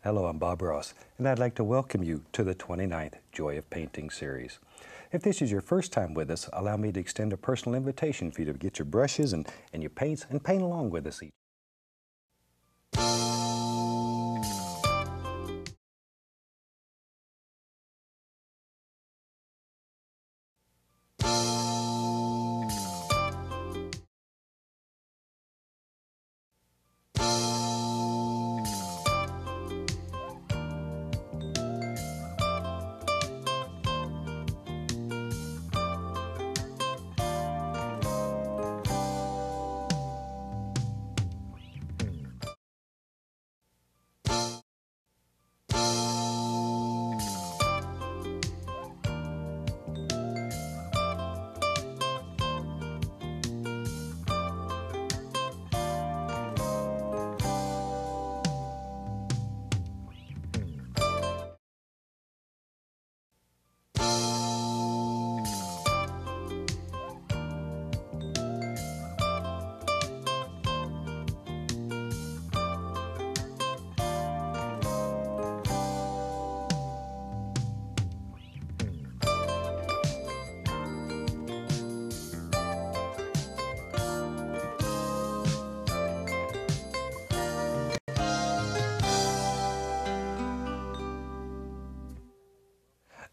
Hello, I'm Bob Ross, and I'd like to welcome you to the 29th Joy of Painting series. If this is your first time with us, allow me to extend a personal invitation for you to get your brushes and your paints and paint along with us each.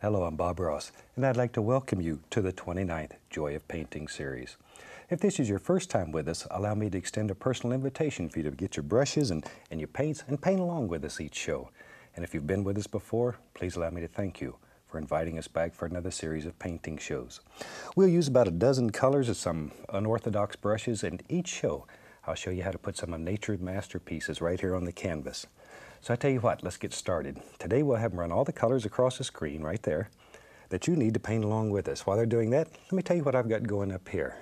Hello, I'm Bob Ross, and I'd like to welcome you to the 29th Joy of Painting series. If this is your first time with us, allow me to extend a personal invitation for you to get your brushes and your paints and paint along with us each show. And if you've been with us before, please allow me to thank you for inviting us back for another series of painting shows. We'll use about a dozen colors of some unorthodox brushes, and each show I'll show you how to put some of nature's masterpieces right here on the canvas. So I tell you what, let's get started. Today we'll have them run all the colors across the screen right there that you need to paint along with us. While they're doing that, let me tell you what I've got going up here.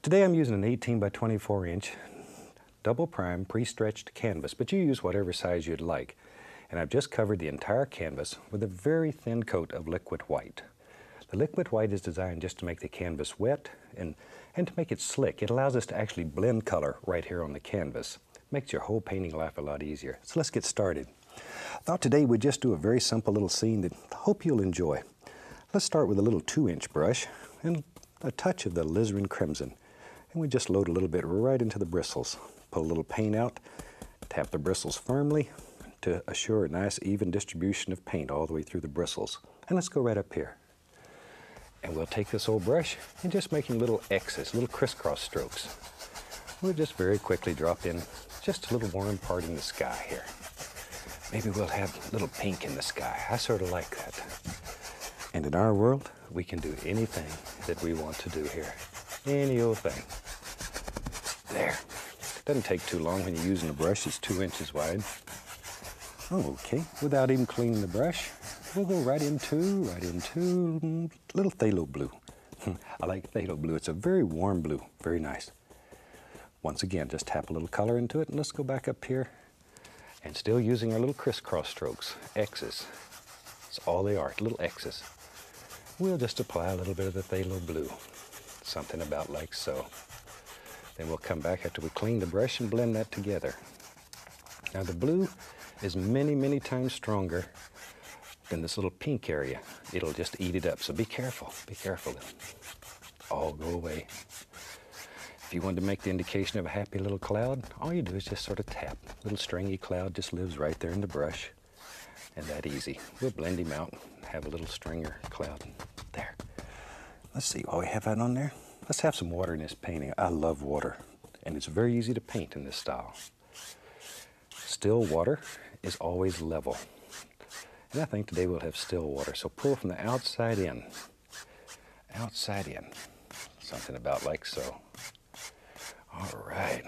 Today I'm using an 18 by 24 inch double prime pre-stretched canvas, but you use whatever size you'd like. And I've just covered the entire canvas with a very thin coat of liquid white. The liquid white is designed just to make the canvas wet and to make it slick. It allows us to actually blend color right here on the canvas. Makes your whole painting life a lot easier. So let's get started. I thought today we'd just do a very simple little scene that I hope you'll enjoy. Let's start with a little 2-inch brush and a touch of the alizarin crimson. And we just load a little bit right into the bristles. Pull a little paint out, tap the bristles firmly to assure a nice even distribution of paint all the way through the bristles. And let's go right up here. And we'll take this old brush and just making little X's, little crisscross strokes. We'll just very quickly drop in just a little warm part in the sky here. Maybe we'll have a little pink in the sky. I sort of like that. And in our world, we can do anything that we want to do here. Any old thing. There. Doesn't take too long when you're using a brush that's 2 inches wide. Okay, without even cleaning the brush, we'll go right into little phthalo blue. I like phthalo blue. It's a very warm blue, very nice. Once again, just tap a little color into it, and let's go back up here. And still using our little crisscross strokes, X's. That's all they are, little X's. We'll just apply a little bit of the phthalo blue, something about like so. Then we'll come back after we clean the brush and blend that together. Now the blue is many, many times stronger than this little pink area. It'll just eat it up, so be careful, it'll all go away. If you want to make the indication of a happy little cloud, all you do is just sort of tap. Little stringy cloud just lives right there in the brush, and that easy. We'll blend him out and have a little stringer cloud there. Let's see, while we have that on there, let's have some water in this painting. I love water, and it's very easy to paint in this style. Still water is always level. And I think today we'll have still water, so pull from the outside in. Outside in. Something about like so. All right.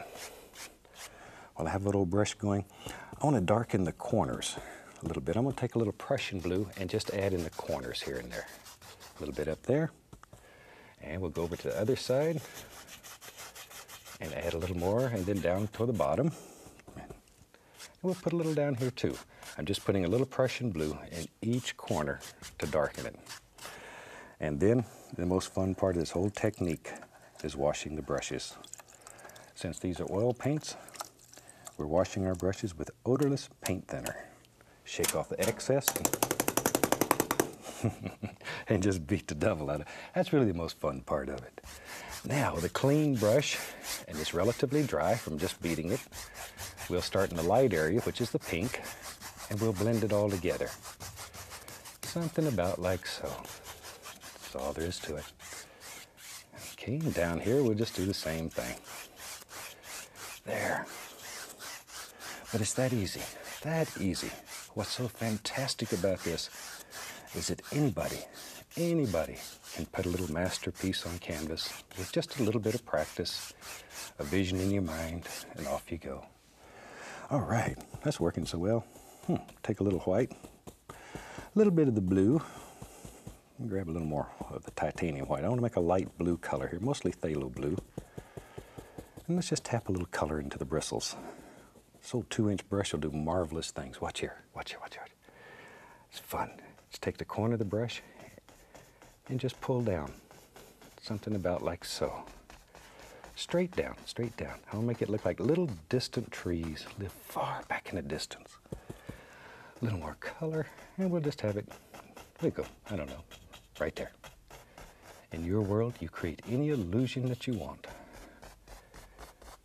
Well, I have a little brush going. I want to darken the corners a little bit. I'm going to take a little Prussian blue and just add in the corners here and there. A little bit up there. And we'll go over to the other side and add a little more, and then down to the bottom. And we'll put a little down here too. I'm just putting a little Prussian blue in each corner to darken it. And then the most fun part of this whole technique is washing the brushes. Since these are oil paints, we're washing our brushes with odorless paint thinner. Shake off the excess and just beat the devil out of it. That's really the most fun part of it. Now, with a clean brush, and it's relatively dry from just beating it, we'll start in the light area, which is the pink, and we'll blend it all together. Something about like so. That's all there is to it. Okay, and down here we'll just do the same thing. There. But it's that easy, that easy. What's so fantastic about this is that anybody can put a little masterpiece on canvas with just a little bit of practice, a vision in your mind, and off you go. All right, that's working so well. Take a little white, a little bit of the blue, and grab a little more of the titanium white. I want to make a light blue color here, mostly phthalo blue. And let's just tap a little color into the bristles. This old 2-inch brush will do marvelous things. Watch here, watch here, watch here. It's fun. Just take the corner of the brush and just pull down. Something about like so. Straight down, straight down. I'll make it look like little distant trees live far back in the distance. A little more color, and we'll just have it, there we go, I don't know, right there. In your world, you create any illusion that you want.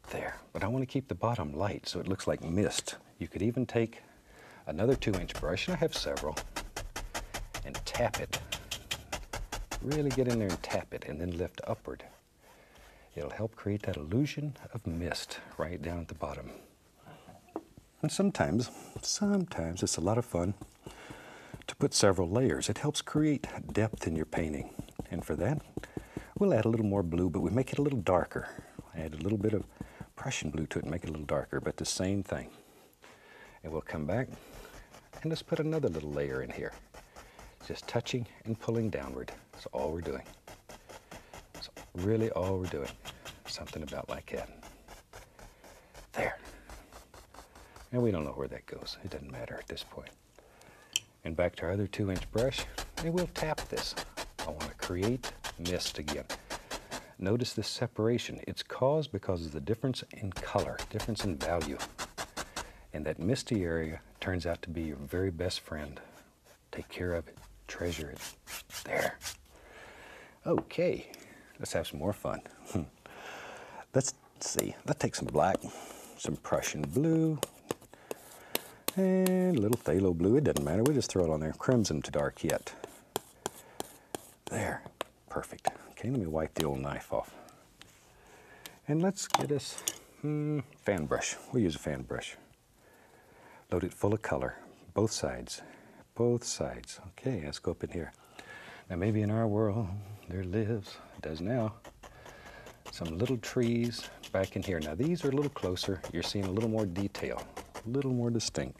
There, but I want to keep the bottom light so it looks like mist. You could even take another 2-inch brush, and I have several, and tap it. Really get in there and tap it, and then lift upward. It'll help create that illusion of mist right down at the bottom. And sometimes it's a lot of fun to put several layers. It helps create depth in your painting. And for that, we'll add a little more blue, but we make it a little darker. Add a little bit of Prussian blue to it and make it a little darker, but the same thing. And we'll come back and just put another little layer in here. Just touching and pulling downward. That's all we're doing. That's really all we're doing. Something about like that. There. And we don't know where that goes. It doesn't matter at this point. And back to our other 2-inch brush, and we'll tap this. I want to create mist again. Notice this separation. It's caused because of the difference in color, difference in value. And that misty area turns out to be your very best friend. Take care of it. Treasure it. There. Okay. Let's have some more fun. Let's see. Let's take some black, some Prussian blue, and a little phthalo blue. It doesn't matter. We'll just throw it on there. Crimson to dark yet. There. Perfect. Okay, let me wipe the old knife off. And let's get us fan brush. We'll use a fan brush. Load it full of color. Both sides. Both sides. Okay, let's go up in here. Now maybe in our world there lives, it does now, some little trees back in here. Now these are a little closer. You're seeing a little more detail, a little more distinct.